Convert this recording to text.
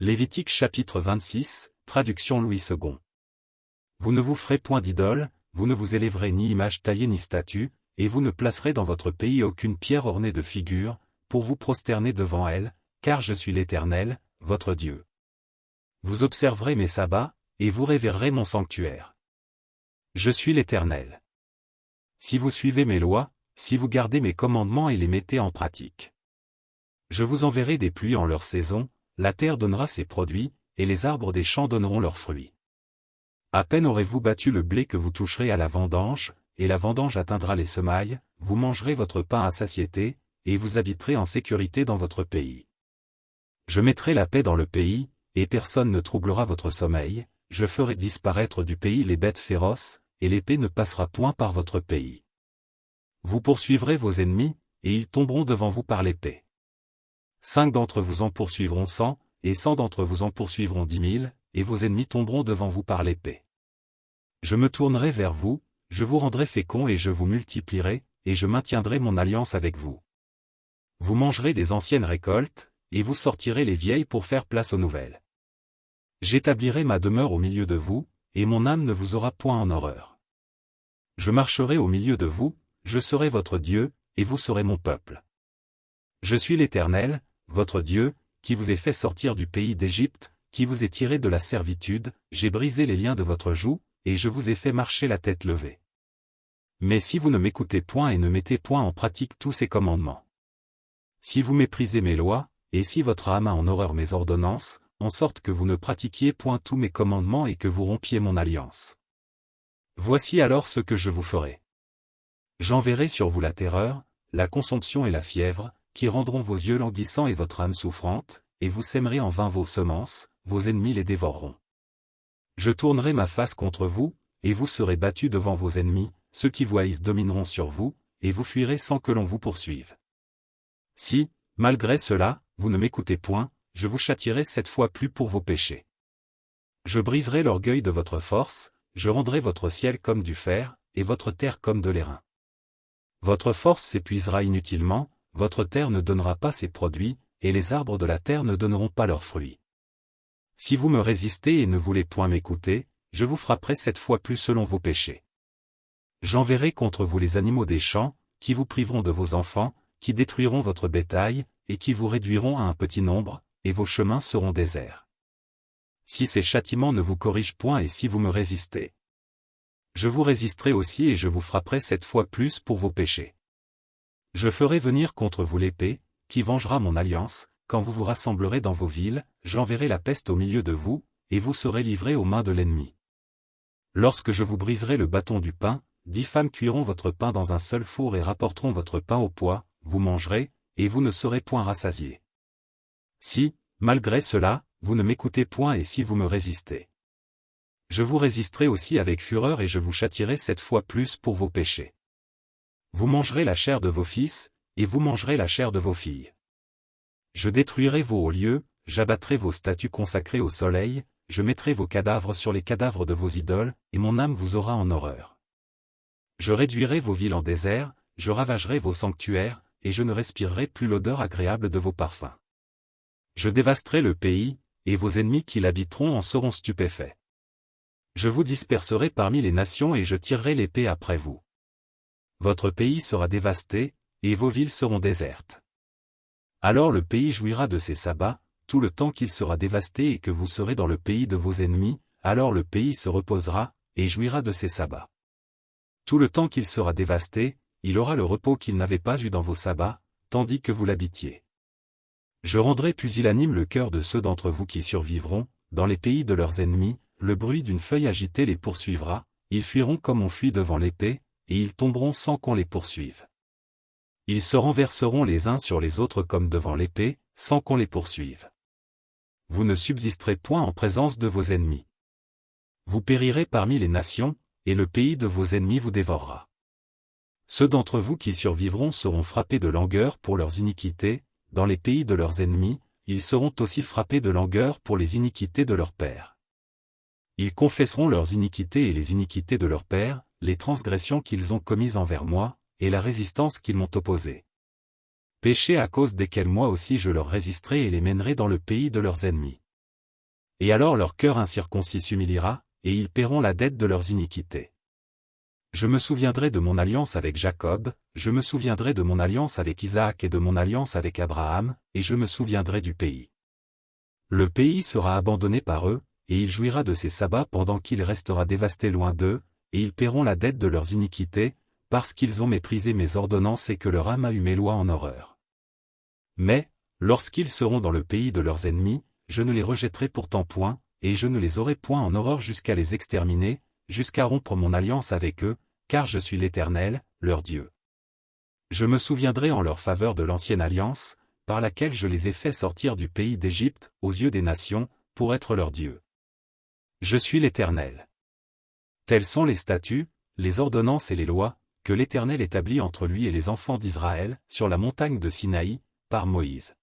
Lévitique chapitre 26, traduction Louis II. Vous ne vous ferez point d'idole, vous ne vous élèverez ni image taillée ni statue, et vous ne placerez dans votre pays aucune pierre ornée de figures, pour vous prosterner devant elle, car je suis l'Éternel, votre Dieu. Vous observerez mes sabbats, et vous révérerez mon sanctuaire. Je suis l'Éternel. Si vous suivez mes lois, si vous gardez mes commandements et les mettez en pratique. Je vous enverrai des pluies en leur saison, la terre donnera ses produits, et les arbres des champs donneront leurs fruits. À peine aurez-vous battu le blé que vous toucherez à la vendange, et la vendange atteindra les semailles, vous mangerez votre pain à satiété, et vous habiterez en sécurité dans votre pays. Je mettrai la paix dans le pays, et personne ne troublera votre sommeil, je ferai disparaître du pays les bêtes féroces, et l'épée ne passera point par votre pays. Vous poursuivrez vos ennemis, et ils tomberont devant vous par l'épée. 5 d'entre vous en poursuivront 100, et 100 d'entre vous en poursuivront 10 000, et vos ennemis tomberont devant vous par l'épée. Je me tournerai vers vous, je vous rendrai féconds et je vous multiplierai, et je maintiendrai mon alliance avec vous. Vous mangerez des anciennes récoltes, et vous sortirez les vieilles pour faire place aux nouvelles. J'établirai ma demeure au milieu de vous, et mon âme ne vous aura point en horreur. Je marcherai au milieu de vous, je serai votre Dieu, et vous serez mon peuple. Je suis l'Éternel, votre Dieu, qui vous ai fait sortir du pays d'Égypte, qui vous ai tiré de la servitude, j'ai brisé les liens de votre joug, et je vous ai fait marcher la tête levée. Mais si vous ne m'écoutez point et ne mettez point en pratique tous ces commandements, si vous méprisez mes lois, et si votre âme a en horreur mes ordonnances, en sorte que vous ne pratiquiez point tous mes commandements et que vous rompiez mon alliance. Voici alors ce que je vous ferai. J'enverrai sur vous la terreur, la consomption et la fièvre, qui rendront vos yeux languissants et votre âme souffrante, et vous sèmerez en vain vos semences, vos ennemis les dévoreront. Je tournerai ma face contre vous, et vous serez battus devant vos ennemis, ceux qui vous haïssent domineront sur vous, et vous fuirez sans que l'on vous poursuive. Si, malgré cela, vous ne m'écoutez point, je vous châtierai 7 fois plus pour vos péchés. Je briserai l'orgueil de votre force, je rendrai votre ciel comme du fer, et votre terre comme de l'airain. Votre force s'épuisera inutilement, votre terre ne donnera pas ses produits, et les arbres de la terre ne donneront pas leurs fruits. Si vous me résistez et ne voulez point m'écouter, je vous frapperai 7 fois plus selon vos péchés. J'enverrai contre vous les animaux des champs, qui vous priveront de vos enfants, qui détruiront votre bétail, et qui vous réduiront à un petit nombre, et vos chemins seront déserts. Si ces châtiments ne vous corrigent point et si vous me résistez, je vous résisterai aussi et je vous frapperai 7 fois plus pour vos péchés. Je ferai venir contre vous l'épée, qui vengera mon alliance, quand vous vous rassemblerez dans vos villes, j'enverrai la peste au milieu de vous, et vous serez livrés aux mains de l'ennemi. Lorsque je vous briserai le bâton du pain, 10 femmes cuiront votre pain dans un seul four et rapporteront votre pain au poids, vous mangerez, et vous ne serez point rassasiés. Si, malgré cela, vous ne m'écoutez point et si vous me résistez, je vous résisterai aussi avec fureur et je vous châtierai 7 fois plus pour vos péchés. Vous mangerez la chair de vos fils, et vous mangerez la chair de vos filles. Je détruirai vos hauts lieux, j'abattrai vos statues consacrées au soleil, je mettrai vos cadavres sur les cadavres de vos idoles, et mon âme vous aura en horreur. Je réduirai vos villes en désert, je ravagerai vos sanctuaires, et je ne respirerai plus l'odeur agréable de vos parfums. Je dévasterai le pays, et vos ennemis qui l'habiteront en seront stupéfaits. Je vous disperserai parmi les nations et je tirerai l'épée après vous. Votre pays sera dévasté, et vos villes seront désertes. Alors le pays jouira de ses sabbats, tout le temps qu'il sera dévasté et que vous serez dans le pays de vos ennemis, alors le pays se reposera, et jouira de ses sabbats. Tout le temps qu'il sera dévasté, il aura le repos qu'il n'avait pas eu dans vos sabbats, tandis que vous l'habitiez. Je rendrai pusillanime le cœur de ceux d'entre vous qui survivront, dans les pays de leurs ennemis, le bruit d'une feuille agitée les poursuivra, ils fuiront comme on fuit devant l'épée, et ils tomberont sans qu'on les poursuive. Ils se renverseront les uns sur les autres comme devant l'épée, sans qu'on les poursuive. Vous ne subsisterez point en présence de vos ennemis. Vous périrez parmi les nations, et le pays de vos ennemis vous dévorera. Ceux d'entre vous qui survivront seront frappés de langueur pour leurs iniquités, dans les pays de leurs ennemis, ils seront aussi frappés de langueur pour les iniquités de leurs pères. Ils confesseront leurs iniquités et les iniquités de leurs pères, les transgressions qu'ils ont commises envers moi, et la résistance qu'ils m'ont opposée. Péchés à cause desquels moi aussi je leur résisterai et les mènerai dans le pays de leurs ennemis. Et alors leur cœur incirconcis s'humiliera, et ils paieront la dette de leurs iniquités. Je me souviendrai de mon alliance avec Jacob, je me souviendrai de mon alliance avec Isaac et de mon alliance avec Abraham, et je me souviendrai du pays. Le pays sera abandonné par eux, et il jouira de ses sabbats pendant qu'il restera dévasté loin d'eux, et ils paieront la dette de leurs iniquités, parce qu'ils ont méprisé mes ordonnances et que leur âme a eu mes lois en horreur. Mais, lorsqu'ils seront dans le pays de leurs ennemis, je ne les rejetterai pourtant point, et je ne les aurai point en horreur jusqu'à les exterminer, jusqu'à rompre mon alliance avec eux, car je suis l'Éternel, leur Dieu. Je me souviendrai en leur faveur de l'ancienne alliance, par laquelle je les ai fait sortir du pays d'Égypte, aux yeux des nations, pour être leur Dieu. Je suis l'Éternel. Tels sont les statuts, les ordonnances et les lois, que l'Éternel établit entre lui et les enfants d'Israël, sur la montagne de Sinaï, par Moïse.